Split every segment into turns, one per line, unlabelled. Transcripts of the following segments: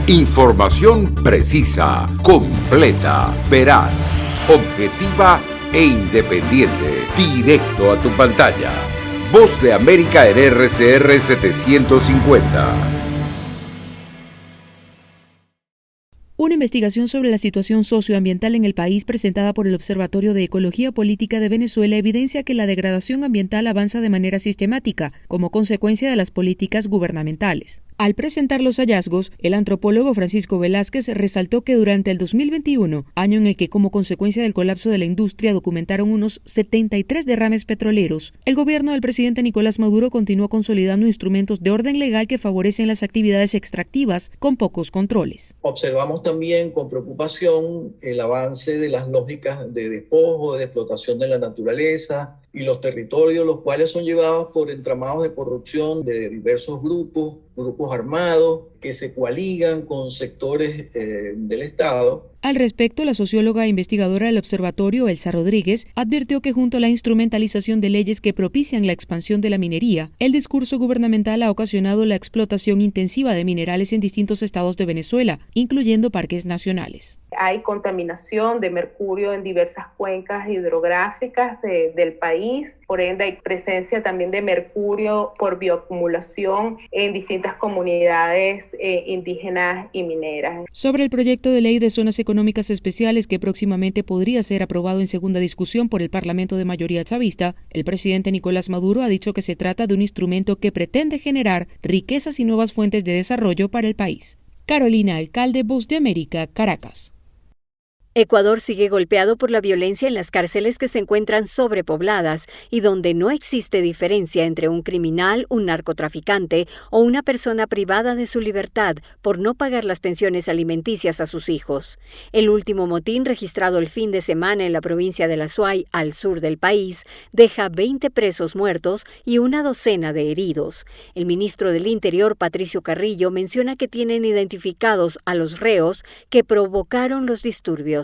Información precisa, completa, veraz, objetiva e independiente. Directo a tu pantalla. Voz de América en RCR 750.
Una investigación sobre la situación socioambiental en el país presentada por el Observatorio de Ecología Política de Venezuela evidencia que la degradación ambiental avanza de manera sistemática como consecuencia de las políticas gubernamentales. Al presentar los hallazgos, el antropólogo Francisco Velázquez resaltó que durante el 2021, año en el que como consecuencia del colapso de la industria documentaron unos 73 derrames petroleros, el gobierno del presidente Nicolás Maduro continuó consolidando instrumentos de orden legal que favorecen las actividades extractivas con pocos controles.
Observamos también con preocupación el avance de las lógicas de despojo, de explotación de la naturaleza y los territorios, los cuales son llevados por entramados de corrupción de diversos grupos armados que se coaligan con sectores del Estado.
Al respecto, la socióloga e investigadora del observatorio, Elsa Rodríguez, advirtió que junto a la instrumentalización de leyes que propician la expansión de la minería, el discurso gubernamental ha ocasionado la explotación intensiva de minerales en distintos estados de Venezuela, incluyendo parques nacionales.
Hay contaminación de mercurio en diversas cuencas hidrográficas del país, por ende hay presencia también de mercurio por bioacumulación en distintas comunidades indígenas y mineras.
Sobre el proyecto de ley de zonas económicas especiales que próximamente podría ser aprobado en segunda discusión por el Parlamento de mayoría chavista, el presidente Nicolás Maduro ha dicho que se trata de un instrumento que pretende generar riquezas y nuevas fuentes de desarrollo para el país. Carolina Alcalde, Voz de América, Caracas.
Ecuador sigue golpeado por la violencia en las cárceles que se encuentran sobrepobladas y donde no existe diferencia entre un criminal, un narcotraficante o una persona privada de su libertad por no pagar las pensiones alimenticias a sus hijos. El último motín registrado el fin de semana en la provincia de La Suay, al sur del país, deja 20 presos muertos y una docena de heridos. El ministro del Interior, Patricio Carrillo, menciona que tienen identificados a los reos que provocaron los disturbios.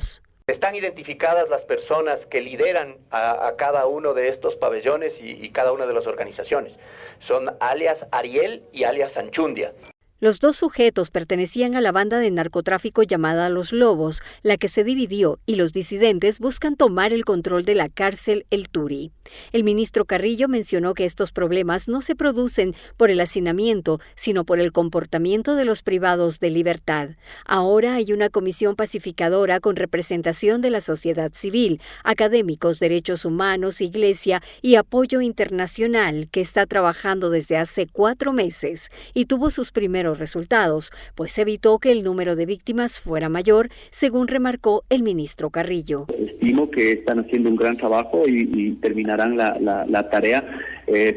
Están identificadas las personas que lideran a cada uno de estos pabellones y cada una de las organizaciones. Son alias Ariel y alias Sanchundia.
Los dos sujetos pertenecían a la banda de narcotráfico llamada Los Lobos, la que se dividió, y los disidentes buscan tomar el control de la cárcel El Turi. El ministro Carrillo mencionó que estos problemas no se producen por el hacinamiento, sino por el comportamiento de los privados de libertad. Ahora hay una comisión pacificadora con representación de la sociedad civil, académicos, derechos humanos, iglesia y apoyo internacional que está trabajando desde hace 4 meses y tuvo sus primeros resultados, pues evitó que el número de víctimas fuera mayor, según remarcó el ministro Carrillo.
Estimo que están haciendo un gran trabajo y terminarán la tarea,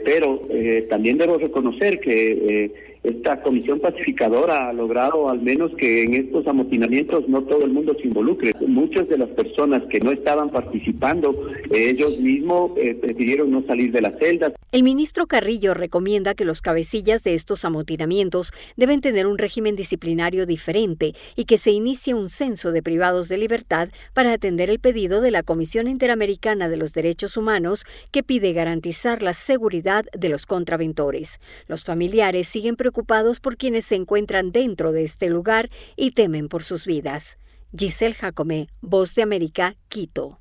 pero también debo reconocer que esta comisión pacificadora ha logrado al menos que en estos amotinamientos no todo el mundo se involucre. Muchas de las personas que no estaban participando, ellos mismos prefirieron no salir de las celdas.
El ministro Carrillo recomienda que los cabecillas de estos amotinamientos deben tener un régimen disciplinario diferente y que se inicie un censo de privados de libertad para atender el pedido de la Comisión Interamericana de los Derechos Humanos que pide garantizar la seguridad de los contraventores. Los familiares siguen preocupados por quienes se encuentran dentro de este lugar y temen por sus vidas. Giselle Jacome, Voz de América, Quito.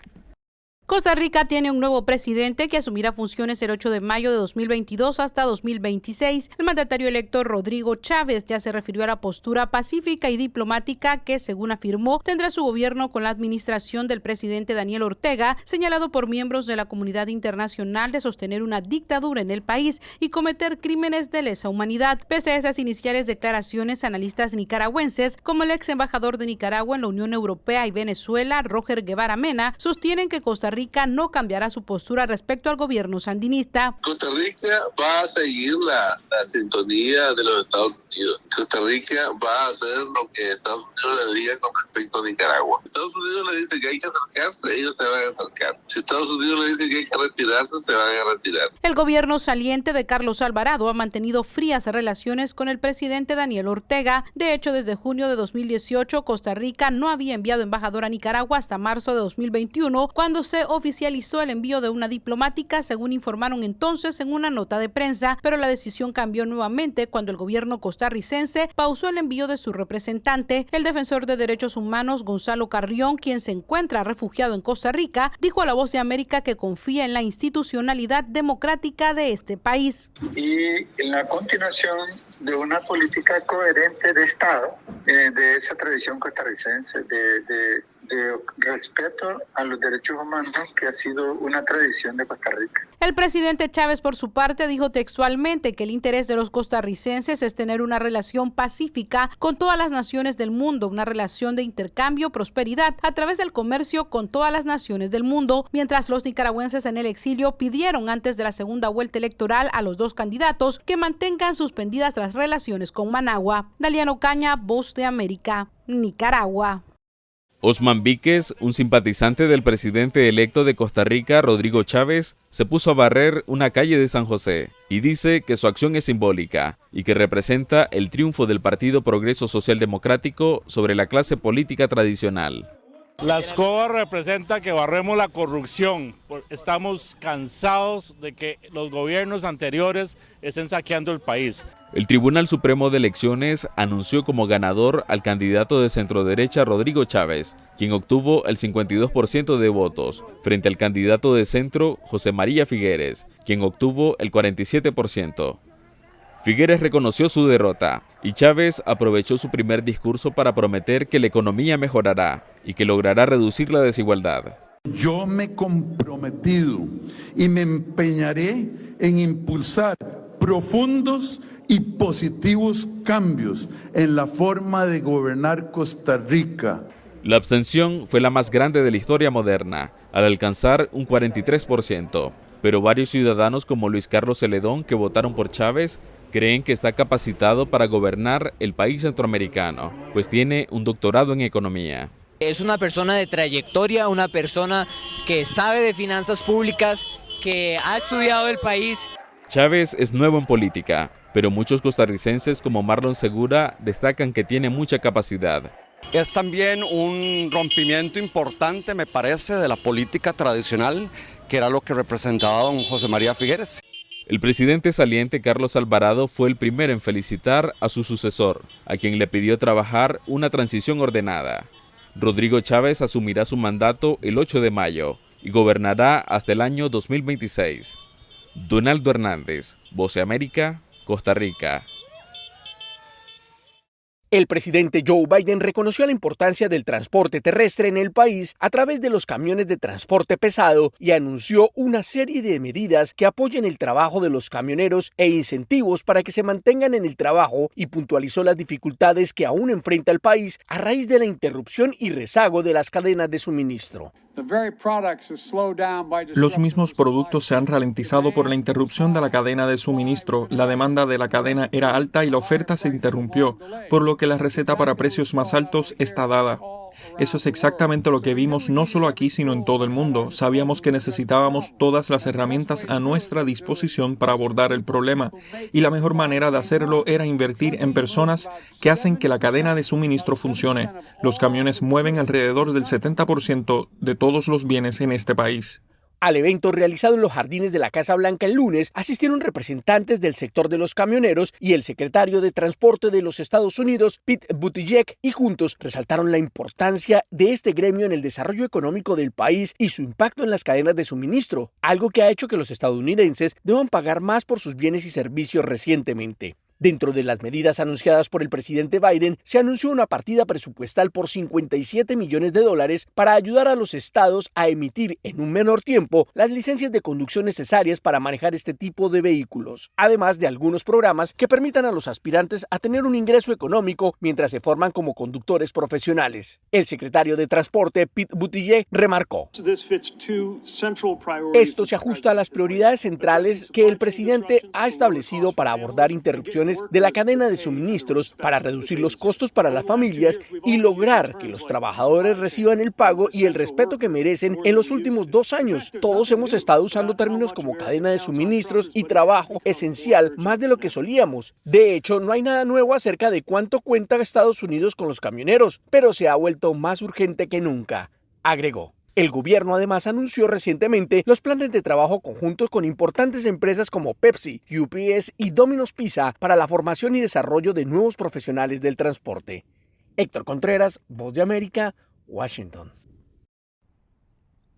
Costa Rica tiene un nuevo presidente que asumirá funciones el 8 de mayo de 2022 hasta 2026. El mandatario electo Rodrigo Chávez ya se refirió a la postura pacífica y diplomática que, según afirmó, tendrá su gobierno con la administración del presidente Daniel Ortega, señalado por miembros de la comunidad internacional de sostener una dictadura en el país y cometer crímenes de lesa humanidad. Pese a esas iniciales declaraciones, analistas nicaragüenses, como el ex embajador de Nicaragua en la Unión Europea y Venezuela, Roger Guevara Mena, sostienen que Costa Rica no cambiará su postura respecto al gobierno sandinista.
Costa Rica va a seguir la sintonía de los Estados Unidos. Costa Rica va a hacer lo que Estados Unidos le diga con respecto a Nicaragua. Estados Unidos le dice que hay que acercarse, ellos se van a acercar. Si Estados Unidos le dice que hay que retirarse, se van a retirar.
El gobierno saliente de Carlos Alvarado ha mantenido frías relaciones con el presidente Daniel Ortega. De hecho, desde junio de 2018, Costa Rica no había enviado embajador a Nicaragua hasta marzo de 2021, cuando se oficializó el envío de una diplomática, según informaron entonces en una nota de prensa, pero la decisión cambió nuevamente cuando el gobierno costarricense pausó el envío de su representante. El defensor de derechos humanos Gonzalo Carrión, quien se encuentra refugiado en Costa Rica, dijo a La Voz de América que confía en la institucionalidad democrática de este país.
Y en la continuación de una política coherente de Estado, de esa tradición costarricense, de respeto a los derechos humanos, que ha sido una tradición de Costa Rica.
El presidente Chávez, por su parte, dijo textualmente que el interés de los costarricenses es tener una relación pacífica con todas las naciones del mundo, una relación de intercambio, prosperidad, a través del comercio con todas las naciones del mundo, mientras los nicaragüenses en el exilio pidieron antes de la segunda vuelta electoral a los dos candidatos que mantengan suspendidas las relaciones con Managua. Daliana Ocaña, Voz de América, Nicaragua.
Osman Víquez, un simpatizante del presidente electo de Costa Rica, Rodrigo Chávez, se puso a barrer una calle de San José y dice que su acción es simbólica y que representa el triunfo del Partido Progreso Social Democrático sobre la clase política tradicional.
La escoba representa que barremos la corrupción. Estamos cansados de que los gobiernos anteriores estén saqueando el país.
El Tribunal Supremo de Elecciones anunció como ganador al candidato de centroderecha Rodrigo Chávez, quien obtuvo el 52% de votos, frente al candidato de centro José María Figueres, quien obtuvo el 47%. Figueres reconoció su derrota y Chávez aprovechó su primer discurso para prometer que la economía mejorará y que logrará reducir la desigualdad.
Yo me he comprometido y me empeñaré en impulsar profundos y positivos cambios en la forma de gobernar Costa Rica.
La abstención fue la más grande de la historia moderna, al alcanzar un 43%, pero varios ciudadanos como Luis Carlos Celedón, que votaron por Chávez, creen que está capacitado para gobernar el país centroamericano, pues tiene un doctorado en economía.
Es una persona de trayectoria, una persona que sabe de finanzas públicas, que ha estudiado el país.
Chávez es nuevo en política, pero muchos costarricenses como Marlon Segura destacan que tiene mucha capacidad.
Es también un rompimiento importante, me parece, de la política tradicional, que era lo que representaba don José María Figueres.
El presidente saliente Carlos Alvarado fue el primero en felicitar a su sucesor, a quien le pidió trabajar una transición ordenada. Rodrigo Chávez asumirá su mandato el 8 de mayo y gobernará hasta el año 2026. Donaldo Hernández, Voz de América, Costa Rica.
El presidente Joe Biden reconoció la importancia del transporte terrestre en el país a través de los camiones de transporte pesado y anunció una serie de medidas que apoyen el trabajo de los camioneros e incentivos para que se mantengan en el trabajo, y puntualizó las dificultades que aún enfrenta el país a raíz de la interrupción y rezago de las cadenas de suministro.
Los mismos productos se han ralentizado por la interrupción de la cadena de suministro. La demanda de la cadena era alta y la oferta se interrumpió, por lo que la receta para precios más altos está dada. Eso es exactamente lo que vimos no solo aquí, sino en todo el mundo. Sabíamos que necesitábamos todas las herramientas a nuestra disposición para abordar el problema, y la mejor manera de hacerlo era invertir en personas que hacen que la cadena de suministro funcione. Los camiones mueven alrededor del 70% de todos los bienes en este país.
Al evento realizado en los jardines de la Casa Blanca el lunes, asistieron representantes del sector de los camioneros y el secretario de Transporte de los Estados Unidos, Pete Buttigieg, y juntos resaltaron la importancia de este gremio en el desarrollo económico del país y su impacto en las cadenas de suministro, algo que ha hecho que los estadounidenses deban pagar más por sus bienes y servicios recientemente. Dentro de las medidas anunciadas por el presidente Biden, se anunció una partida presupuestal por $57 millones para ayudar a los estados a emitir en un menor tiempo las licencias de conducción necesarias para manejar este tipo de vehículos, además de algunos programas que permitan a los aspirantes a tener un ingreso económico mientras se forman como conductores profesionales. El secretario de Transporte, Pete Buttigieg, remarcó: esto se ajusta a las prioridades centrales que el presidente ha establecido para abordar interrupciones de la cadena de suministros, para reducir los costos para las familias y lograr que los trabajadores reciban el pago y el respeto que merecen. En los últimos 2 años, todos hemos estado usando términos como cadena de suministros y trabajo esencial más de lo que solíamos. De hecho, no hay nada nuevo acerca de cuánto cuenta Estados Unidos con los camioneros, pero se ha vuelto más urgente que nunca, agregó. El gobierno además anunció recientemente los planes de trabajo conjuntos con importantes empresas como Pepsi, UPS y Domino's Pizza para la formación y desarrollo de nuevos profesionales del transporte. Héctor Contreras, Voz de América, Washington.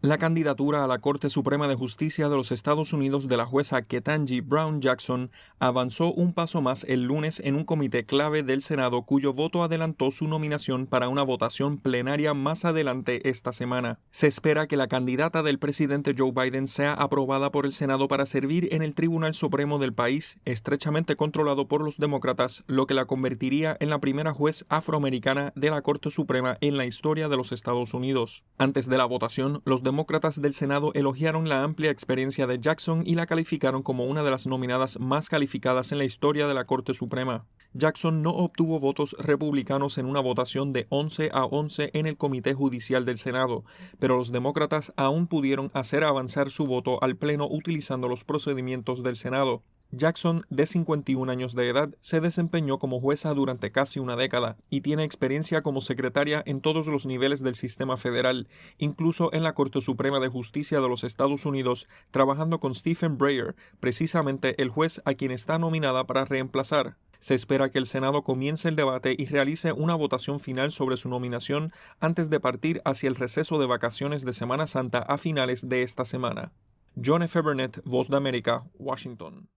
La candidatura a la Corte Suprema de Justicia de los Estados Unidos de la jueza Ketanji Brown Jackson avanzó un paso más el lunes en un comité clave del Senado cuyo voto adelantó su nominación para una votación plenaria más adelante esta semana. Se espera que la candidata del presidente Joe Biden sea aprobada por el Senado para servir en el Tribunal Supremo del país, estrechamente controlado por los demócratas, lo que la convertiría en la primera juez afroamericana de la Corte Suprema en la historia de los Estados Unidos. Antes de la votación, los demócratas del Senado elogiaron la amplia experiencia de Jackson y la calificaron como una de las nominadas más calificadas en la historia de la Corte Suprema. Jackson no obtuvo votos republicanos en una votación de 11-11 en el Comité Judicial del Senado, pero los demócratas aún pudieron hacer avanzar su voto al Pleno utilizando los procedimientos del Senado. Jackson, de 51 años de edad, se desempeñó como jueza durante casi una década y tiene experiencia como secretaria en todos los niveles del sistema federal, incluso en la Corte Suprema de Justicia de los Estados Unidos, trabajando con Stephen Breyer, precisamente el juez a quien está nominada para reemplazar. Se espera que el Senado comience el debate y realice una votación final sobre su nominación antes de partir hacia el receso de vacaciones de Semana Santa a finales de esta semana. John F. Burnett, Voz de América, Washington.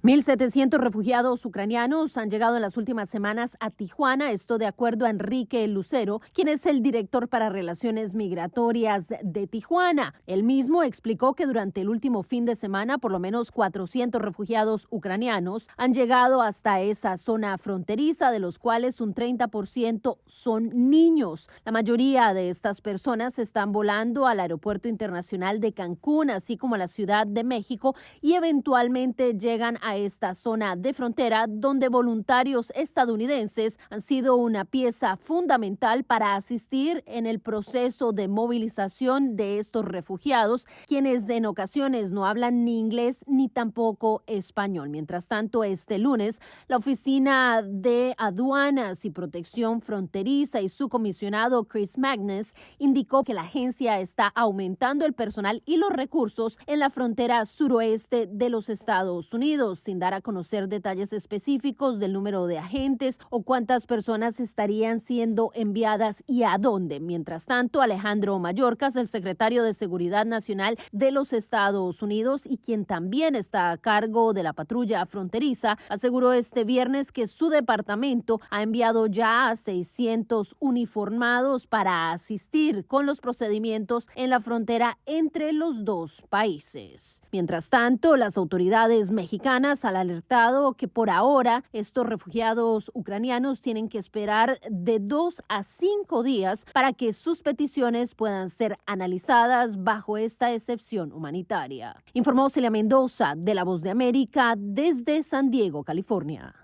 1.700 refugiados ucranianos han llegado en las últimas semanas a Tijuana, esto de acuerdo a Enrique Lucero, quien es el director para Relaciones Migratorias de Tijuana. Él mismo explicó que durante el último fin de semana, por lo menos 400 refugiados ucranianos han llegado hasta esa zona fronteriza, de los cuales un 30% son niños. La mayoría de estas personas están volando al Aeropuerto Internacional de Cancún, así como a la Ciudad de México, y eventualmente llegan a esta zona de frontera donde voluntarios estadounidenses han sido una pieza fundamental para asistir en el proceso de movilización de estos refugiados, quienes en ocasiones no hablan ni inglés ni tampoco español. Mientras tanto, este lunes, la Oficina de Aduanas y Protección Fronteriza y su comisionado Chris Magnus indicó que la agencia está aumentando el personal y los recursos en la frontera suroeste de los Estados Unidos, sin dar a conocer detalles específicos del número de agentes o cuántas personas estarían siendo enviadas y a dónde. Mientras tanto, Alejandro Mayorkas, el secretario de Seguridad Nacional de los Estados Unidos y quien también está a cargo de la patrulla fronteriza, aseguró este viernes que su departamento ha enviado ya a 600 uniformados para asistir con los procedimientos en la frontera entre los dos países. Mientras tanto, las autoridades mexicanas han alertado que por ahora estos refugiados ucranianos tienen que esperar de 2 a 5 días para que sus peticiones puedan ser analizadas bajo esta excepción humanitaria. Informó Celia Mendoza de La Voz de América desde San Diego, California.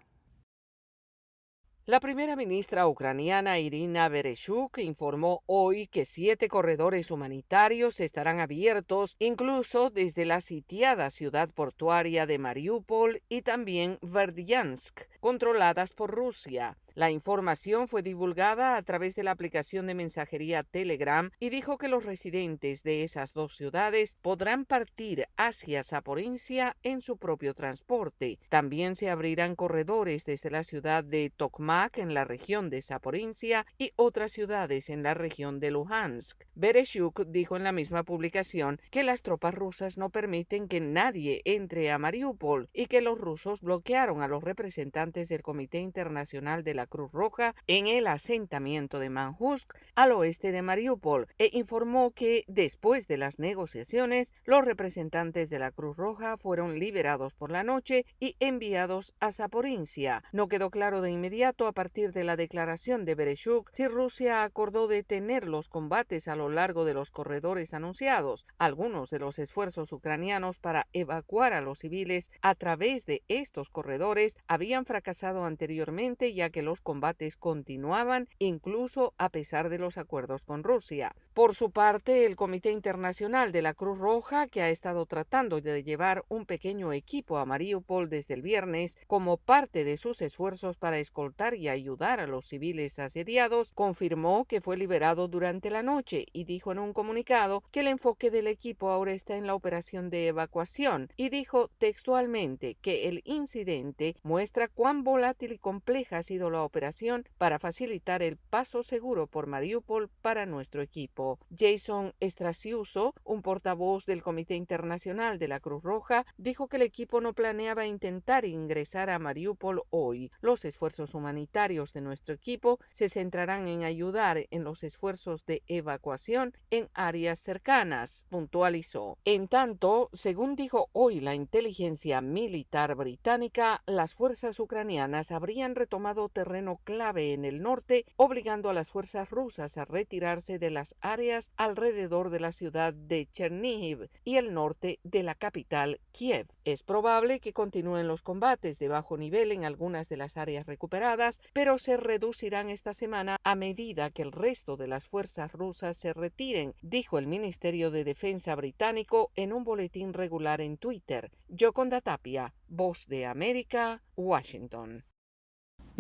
La primera ministra ucraniana Irina Vereshchuk informó hoy que 7 corredores humanitarios estarán abiertos incluso desde la sitiada ciudad portuaria de Mariupol y también Verdiansk, controladas por Rusia. La información fue divulgada a través de la aplicación de mensajería Telegram y dijo que los residentes de esas dos ciudades podrán partir hacia Zaporizhia en su propio transporte. También se abrirán corredores desde la ciudad de Tokmak en la región de Zaporizhia y otras ciudades en la región de Luhansk. Vereshchuk dijo en la misma publicación que las tropas rusas no permiten que nadie entre a Mariupol y que los rusos bloquearon a los representantes del Comité Internacional de la Cruz Roja en el asentamiento de Manhusk, al oeste de Mariupol, e informó que después de las negociaciones, los representantes de la Cruz Roja fueron liberados por la noche y enviados a Zaporizhia. No quedó claro de inmediato a partir de la declaración de Vereshchuk si Rusia acordó detener los combates a lo largo de los corredores anunciados. Algunos de los esfuerzos ucranianos para evacuar a los civiles a través de estos corredores habían fracasado anteriormente, ya que los combates continuaban incluso a pesar de los acuerdos con Rusia. Por su parte, el Comité Internacional de la Cruz Roja, que ha estado tratando de llevar un pequeño equipo a Mariupol desde el viernes como parte de sus esfuerzos para escoltar y ayudar a los civiles asediados, confirmó que fue liberado durante la noche y dijo en un comunicado que el enfoque del equipo ahora está en la operación de evacuación y dijo textualmente que el incidente muestra cuán volátil y compleja ha sido la operación para facilitar el paso seguro por Mariupol para nuestro equipo. Jason Estraciuso, un portavoz del Comité Internacional de la Cruz Roja, dijo que el equipo no planeaba intentar ingresar a Mariupol hoy. Los esfuerzos humanitarios de nuestro equipo se centrarán en ayudar en los esfuerzos de evacuación en áreas cercanas, puntualizó. En tanto, según dijo hoy la inteligencia militar británica, las fuerzas ucranianas habrían retomado terreno clave en el norte, obligando a las fuerzas rusas a retirarse de las áreas alrededor de la ciudad de Chernihiv y el norte de la capital, Kiev. Es probable que continúen los combates de bajo nivel en algunas de las áreas recuperadas, pero se reducirán esta semana a medida que el resto de las fuerzas rusas se retiren, dijo el Ministerio de Defensa británico en un boletín regular en Twitter. Yoconda Tapia, Voz de América, Washington.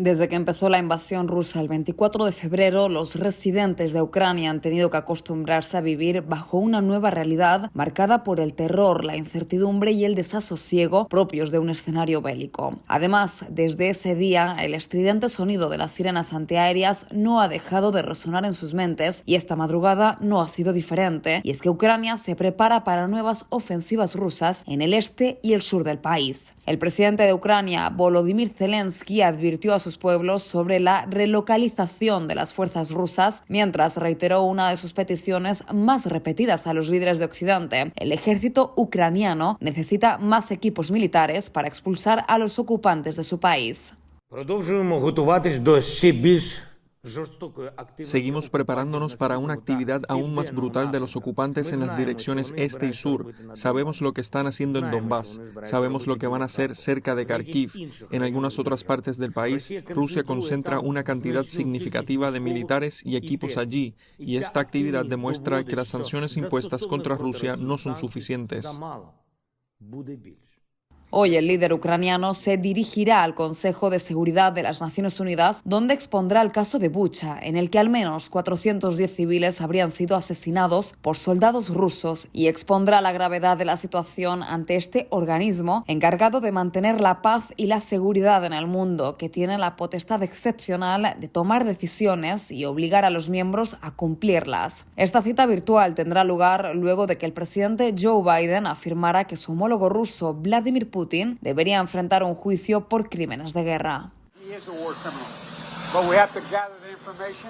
Desde que empezó la invasión rusa el 24 de febrero, los residentes de Ucrania han tenido que acostumbrarse a vivir bajo una nueva realidad marcada por el terror, la incertidumbre y el desasosiego propios de un escenario bélico. Además, desde ese día, el estridente sonido de las sirenas antiaéreas no ha dejado de resonar en sus mentes y esta madrugada no ha sido diferente. Y es que Ucrania se prepara para nuevas ofensivas rusas en el este y el sur del país. El presidente de Ucrania, Volodymyr Zelensky, advirtió a sus pueblos sobre la relocalización de las fuerzas rusas, mientras reiteró una de sus peticiones más repetidas a los líderes de Occidente. El ejército ucraniano necesita más equipos militares para expulsar a los ocupantes de su país.
Seguimos preparándonos para una actividad aún más brutal de los ocupantes en las direcciones este y sur. Sabemos lo que están haciendo en Donbass, sabemos lo que van a hacer cerca de Kharkiv. En algunas otras partes del país, Rusia concentra una cantidad significativa de militares y equipos allí, y esta actividad demuestra que las sanciones impuestas contra Rusia no son suficientes.
Hoy el líder ucraniano se dirigirá al Consejo de Seguridad de las Naciones Unidas, donde expondrá el caso de Bucha, en el que al menos 410 civiles habrían sido asesinados por soldados rusos, y expondrá la gravedad de la situación ante este organismo encargado de mantener la paz y la seguridad en el mundo, que tiene la potestad excepcional de tomar decisiones y obligar a los miembros a cumplirlas. Esta cita virtual tendrá lugar luego de que el presidente Joe Biden afirmara que su homólogo ruso, Vladimir Putin, debería enfrentar un juicio por crímenes de guerra.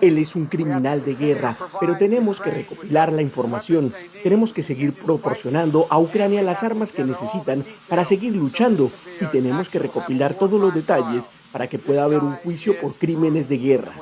Él es un criminal de guerra, pero tenemos que recopilar la información. Tenemos que seguir proporcionando a Ucrania las armas que necesitan para seguir luchando y tenemos que recopilar todos los detalles para que pueda haber un juicio por crímenes de guerra.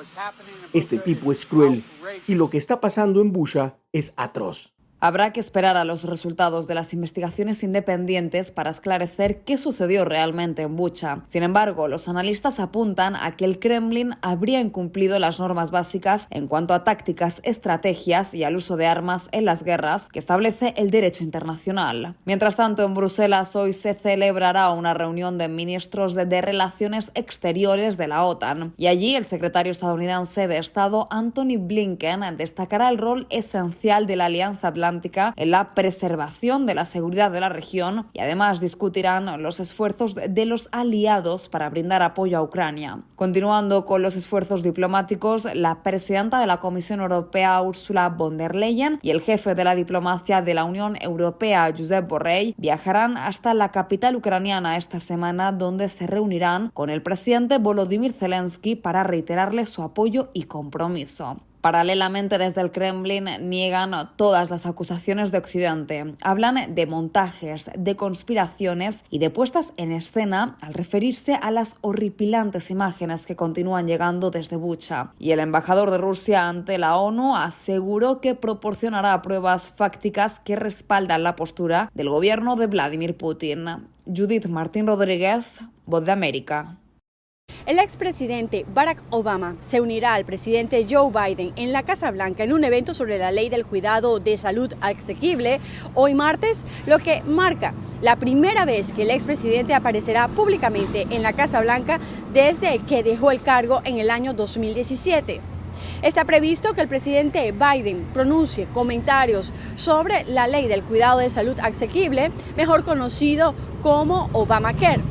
Este tipo es cruel y lo que está pasando en Bucha es atroz.
Habrá que esperar a los resultados de las investigaciones independientes para esclarecer qué sucedió realmente en Bucha. Sin embargo, los analistas apuntan a que el Kremlin habría incumplido las normas básicas en cuanto a tácticas, estrategias y al uso de armas en las guerras que establece el derecho internacional. Mientras tanto, en Bruselas hoy se celebrará una reunión de ministros de Relaciones Exteriores de la OTAN y allí el secretario estadounidense de Estado Antony Blinken destacará el rol esencial de la Alianza Atlántica en la preservación de la seguridad de la región y además discutirán los esfuerzos de los aliados para brindar apoyo a Ucrania. Continuando con los esfuerzos diplomáticos, la presidenta de la Comisión Europea, Ursula von der Leyen, y el jefe de la diplomacia de la Unión Europea, Josep Borrell, viajarán hasta la capital ucraniana esta semana, donde se reunirán con el presidente Volodymyr Zelensky para reiterarle su apoyo y compromiso. Paralelamente, desde el Kremlin niegan todas las acusaciones de Occidente. Hablan de montajes, de conspiraciones y de puestas en escena al referirse a las horripilantes imágenes que continúan llegando desde Bucha. Y el embajador de Rusia ante la ONU aseguró que proporcionará pruebas fácticas que respaldan la postura del gobierno de Vladimir Putin. Judith Martín Rodríguez, Voz de América.
El expresidente Barack Obama se unirá al presidente Joe Biden en la Casa Blanca en un evento sobre la ley del cuidado de salud asequible hoy martes, lo que marca la primera vez que el expresidente aparecerá públicamente en la Casa Blanca desde que dejó el cargo en el año 2017. Está previsto que el presidente Biden pronuncie comentarios sobre la ley del cuidado de salud asequible, mejor conocido como Obamacare.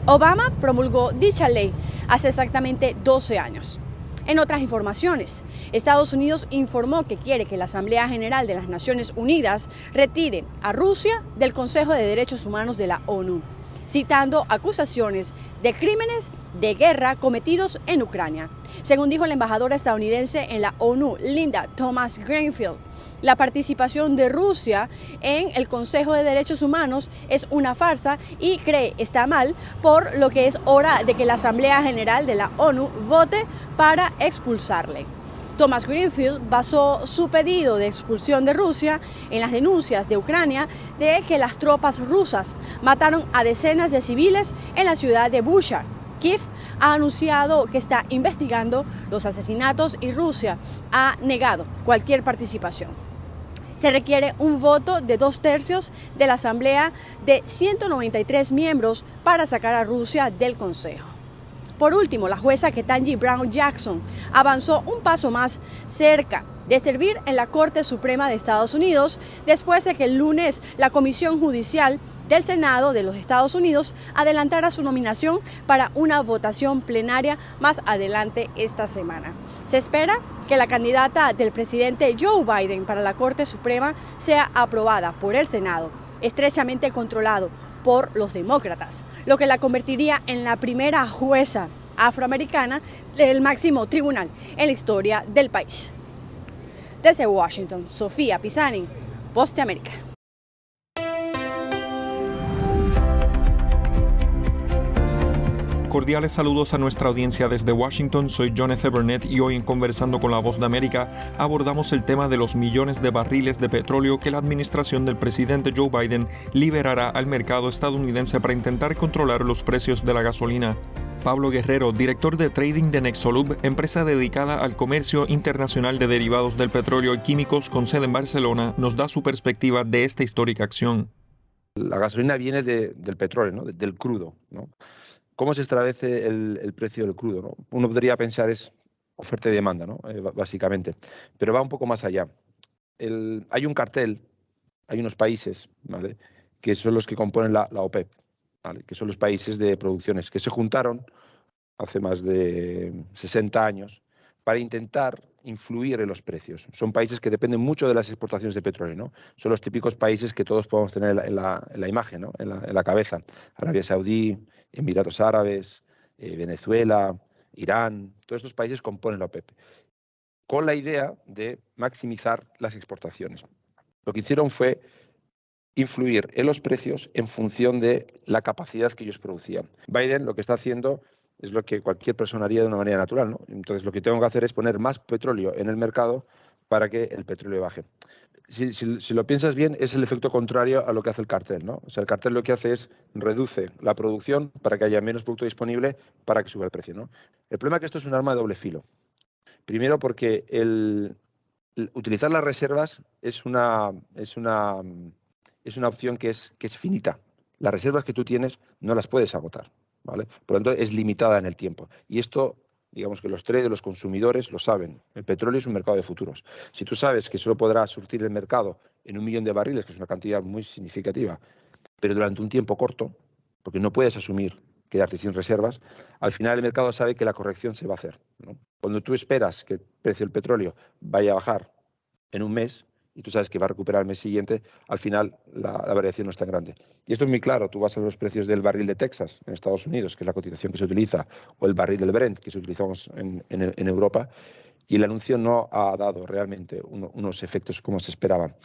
Obama promulgó dicha ley hace exactamente 12 años. En otras informaciones, Estados Unidos informó que quiere que la Asamblea General de las Naciones Unidas retire a Rusia del Consejo de Derechos Humanos de la ONU, citando acusaciones de crímenes de guerra cometidos en Ucrania. Según dijo la embajadora estadounidense en la ONU, Linda Thomas-Greenfield, la participación de Rusia en el Consejo de Derechos Humanos es una farsa y cree está mal, por lo que es hora de que la Asamblea General de la ONU vote para expulsarle. Thomas Greenfield basó su pedido de expulsión de Rusia en las denuncias de Ucrania de que las tropas rusas mataron a decenas de civiles en la ciudad de Bucha. Kiev ha anunciado que está investigando los asesinatos y Rusia ha negado cualquier participación. Se requiere un voto de 2/3 de la Asamblea de 193 miembros para sacar a Rusia del Consejo. Por último, la jueza Ketanji Brown Jackson avanzó un paso más cerca de servir en la Corte Suprema de Estados Unidos después de que el lunes la Comisión Judicial del Senado de los Estados Unidos adelantara su nominación para una votación plenaria más adelante esta semana. Se espera que la candidata del presidente Joe Biden para la Corte Suprema sea aprobada por el Senado, estrechamente controlado por los demócratas, lo que la convertiría en la primera jueza afroamericana del máximo tribunal en la historia del país. Desde Washington, Sofía Pisani, Voz de América.
Cordiales saludos a nuestra audiencia desde Washington, soy John F. Burnett y hoy en Conversando con la Voz de América abordamos el tema de los millones de barriles de petróleo que la administración del presidente Joe Biden liberará al mercado estadounidense para intentar controlar los precios de la gasolina. Pablo Guerrero, director de trading de Nexolub, empresa dedicada al comercio internacional de derivados del petróleo y químicos con sede en Barcelona, nos da su perspectiva de esta histórica acción.
La gasolina viene del petróleo, ¿no? Del crudo, ¿no? ¿Cómo se establece el precio del crudo, ¿no? Uno podría pensar es oferta y demanda, ¿no? Básicamente, pero va un poco más allá. Hay un cartel, hay unos países, ¿vale?, que son los que componen la OPEP, ¿vale?, que son los países de producciones, que se juntaron hace más de 60 años para intentar influir en los precios. Son países que dependen mucho de las exportaciones de petróleo, ¿no? Son los típicos países que todos podemos tener en la imagen, ¿no?, en la cabeza. Arabia Saudí, Emiratos Árabes, Venezuela, Irán, todos estos países componen la OPEP, con la idea de maximizar las exportaciones. Lo que hicieron fue influir en los precios en función de la capacidad que ellos producían. Biden lo que está haciendo es lo que cualquier persona haría de una manera natural, ¿no? Entonces lo que tengo que hacer es poner más petróleo en el mercado para que el petróleo baje. Si lo piensas bien, es el efecto contrario a lo que hace el cartel, ¿no? O sea, el cartel lo que hace es reduce la producción para que haya menos producto disponible para que suba el precio, ¿no? El problema es que esto es un arma de doble filo. Primero porque utilizar las reservas es una opción que es finita. Las reservas que tú tienes no las puedes agotar, ¿vale? Por lo tanto, es limitada en el tiempo. Y esto, digamos que los traders, los consumidores lo saben. El petróleo es un mercado de futuros. Si tú sabes que solo podrás surtir el mercado en 1 millón de barriles, que es una cantidad muy significativa, pero durante un tiempo corto, porque no puedes asumir quedarte sin reservas, al final el mercado sabe que la corrección se va a hacer, ¿no? Cuando tú esperas que el precio del petróleo vaya a bajar en un mes, y tú sabes que va a recuperar el mes siguiente, al final la variación no es tan grande. Y esto es muy claro. Tú vas a los precios del barril de Texas en Estados Unidos, que es la cotización que se utiliza, o el barril del Brent, que se utilizamos en Europa, y el anuncio no ha dado realmente unos efectos como se esperaban.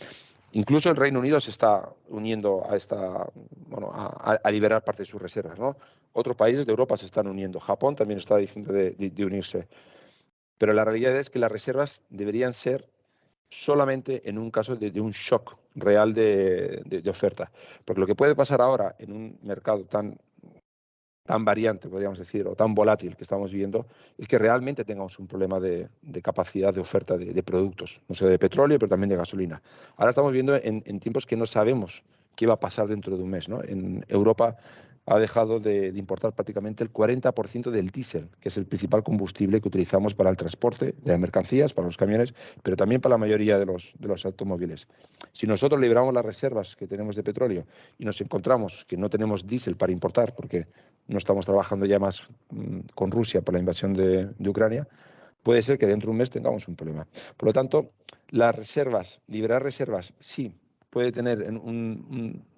Incluso el Reino Unido se está uniendo a liberar parte de sus reservas, ¿no? Otros países de Europa se están uniendo. Japón también está diciendo de unirse. Pero la realidad es que las reservas deberían ser solamente en un caso de un shock real de oferta. Porque lo que puede pasar ahora en un mercado tan tan variante, podríamos decir, o tan volátil que estamos viviendo, es que realmente tengamos un problema de capacidad de oferta de productos, no solo de petróleo, pero también de gasolina. Ahora estamos viendo en tiempos que no sabemos qué va a pasar dentro de un mes, ¿no? En Europa ha dejado de importar prácticamente el 40% del diésel, que es el principal combustible que utilizamos para el transporte de mercancías, para los camiones, pero también para la mayoría de los automóviles. Si nosotros liberamos las reservas que tenemos de petróleo y nos encontramos que no tenemos diésel para importar, porque no estamos trabajando ya más con Rusia por la invasión de Ucrania, puede ser que dentro de un mes tengamos un problema. Por lo tanto, las reservas, liberar reservas, sí, puede tener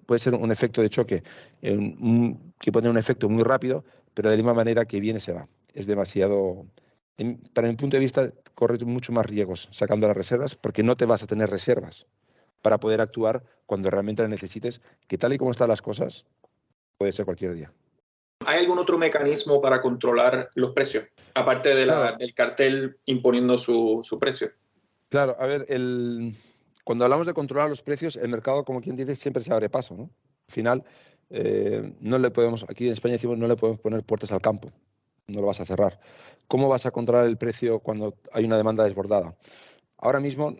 puede ser un efecto de choque, que puede tener un efecto muy rápido, pero de la misma manera que viene se va. Es demasiado, para mi punto de vista, corre mucho más riesgos sacando las reservas, porque no te vas a tener reservas para poder actuar cuando realmente las necesites, que tal y como están las cosas, puede ser cualquier día.
¿Hay algún otro mecanismo para controlar los precios, aparte del cartel imponiendo su precio?
Claro, a ver, cuando hablamos de controlar los precios, el mercado, como quien dice, siempre se abre paso, ¿no? Al final, no le podemos, aquí en España decimos, no le podemos poner puertas al campo, no lo vas a cerrar. ¿Cómo vas a controlar el precio cuando hay una demanda desbordada? Ahora mismo,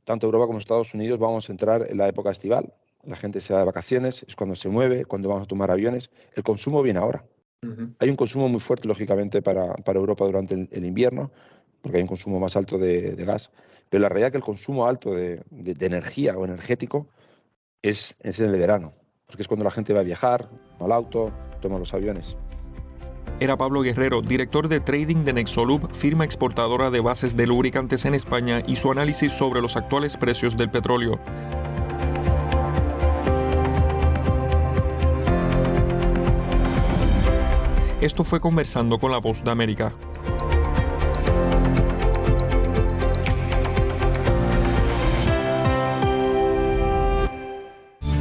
tanto Europa como Estados Unidos vamos a entrar en la época estival. La gente se va de vacaciones, es cuando se mueve, cuando vamos a tomar aviones. El consumo viene ahora. Hay un consumo muy fuerte, lógicamente, para Europa durante el invierno, porque hay un consumo más alto de gas. Pero la realidad es que el consumo alto de energía o energético es en el verano, porque es cuando la gente va a viajar, va al auto, toma los aviones.
Era Pablo Guerrero, director de trading de Nexolub, firma exportadora de bases de lubricantes en España, y su análisis sobre los actuales precios del petróleo. Esto fue Conversando con la Voz de América.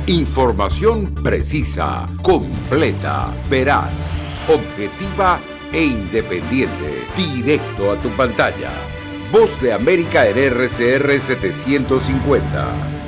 Información precisa, completa, veraz, objetiva e independiente. Directo a tu pantalla. Voz de América en RCR 750.